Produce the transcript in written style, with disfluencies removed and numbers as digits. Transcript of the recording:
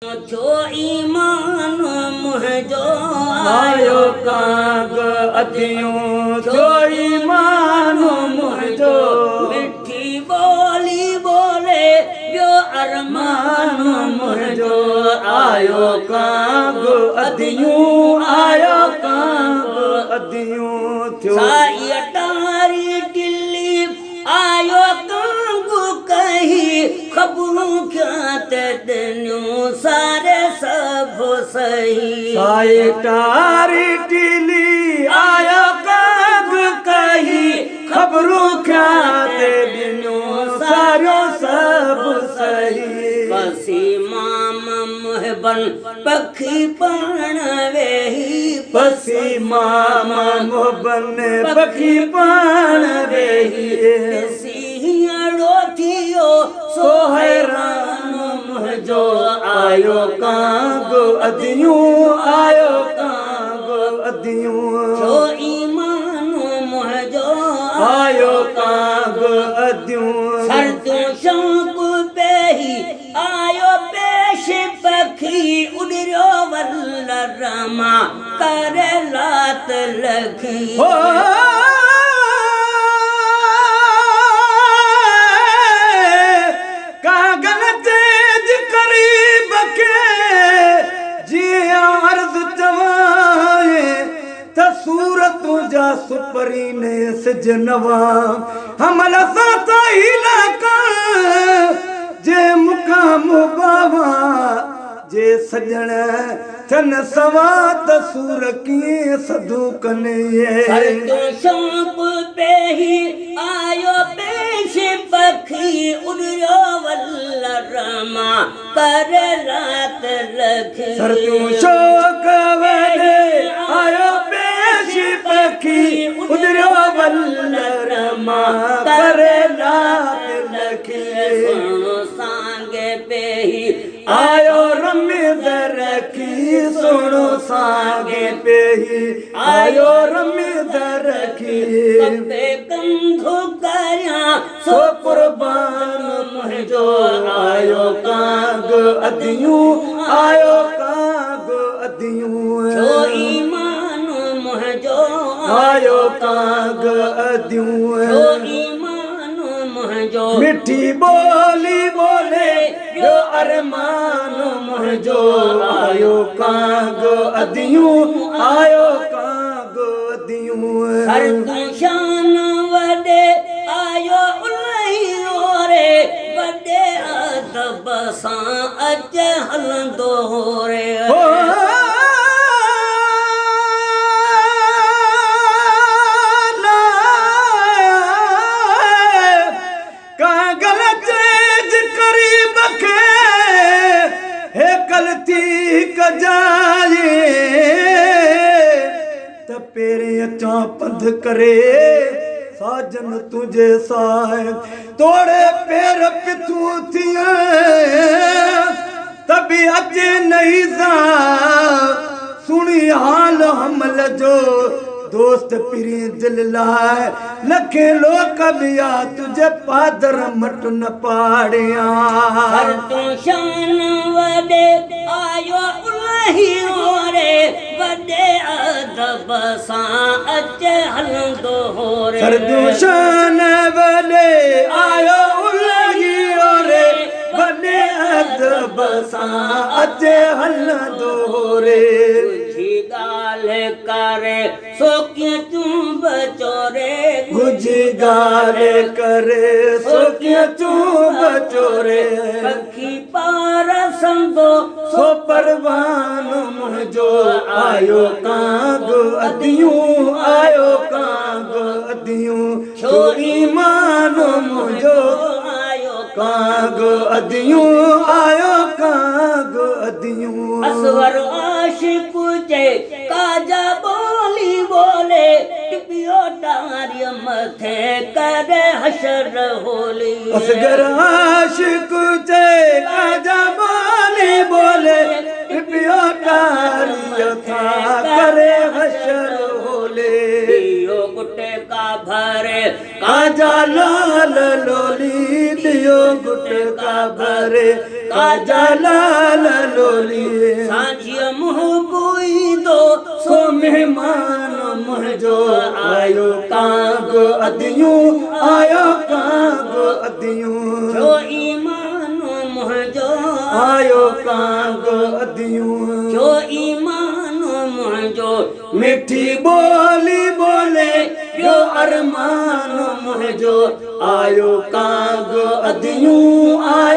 जो ईमान मुझो आयो काग अदियूं जो ईमान मुझो मिठी बोली बोले जो अरमान मुझो आयो काग अदियूं आयो काग अदियूं थियो साई अटारी दिल्ली आयो काग कही खबरों क्या तेन्यू सारे सब सही साई टारी टीली आयो काग कही खबरों क्या ते दिनों सारो सब सही पसी माम मुहबन पखी पण वेही पसी मामा मोहबन पखी पाण वेही सिंहड़ो थियो सो हैरान मुझो आयो काग अदियूं आयो काग अदियूं जो ईमान मुझो आयो काग अदियूं सरदू शौक पेही आयो पेश पखी उड़ियो वल्ल रमा करे लात लखी हो कागन तेज करीब के जिया अर्ज चवाए त सूरत जा सुपरी ने सजनवा हमल साता इलाका जे मुकाम बावा जे सजण चन सवा त सूर कीअं सदू कने सरदू शौक पेही आयो पेश पखी उड़ियो वल्ल रमा करे लात लखी सरदू शौक वडे आयो पेश पखी उदरियो वल्ल रमा करे लात लखी सुनो सांगे पेही आयो रमेद रखी सुनो सांगे पेही आयो रमेद रखी कपे कंधो करया सो कुर्बान मुझो आयो काग अदियूं आयो काग अदियूं जो ईमान मुझो आयो काग अदियूं जो ईमान मुझो मिठी बोली बोले जो अरमान मुझो आयो काग अदियूं आयो काग अदियूं सरदू शान वडे आयो उलही ओरे वडे अदब सां अचे हलंदो रे हो कागल तेज करीब के हे कलती कजाए त पेरे अचा पंध करे साजन तुझे साए तोड़े पैर पिथू थिए तभी अचे नहीं सा सुनी हाल हमल जो दोस्त पिरी दिल लाए लखे लोक बिया तुझे पादर मट न पाड़िया सरदू शान वडे आयो उलही ओरे वडे अदब सां अचे हलंदो रे सरदू शान वडे आयो उलही ओरे वडे अदब सां अचे हलंदो रे जी गाल करे सो कीअं तूं बचोरे गुजी गाल करे सो कीअं तूं बचोरे पखी पार संदो सो परवान मुझो आयो काग अदियूं आयो काग अदियूं छो ईमान मुझो आयो काग अदियूं आयो काग अदियूं असवर आशिक जे काजा बोली बोले टिपियो डारिय मथे करे हशर होली असगर आशिक जे काजा बोली बोले पियो तारिय था करे हशर होले दियो गुटे का भरे काजा लाल लोली दियो गुट का भरे काजा लाल लोली सांझिया मुँह बोई दो सो मेहमान मुझो आयो काग अदियूं आयो काग अदियूं जो ईमान मुझो आयो काग अदियूं जो ईमान मुझो मिठी बोली बोले यो अरमान मुझो आयो काग अदियूं आयो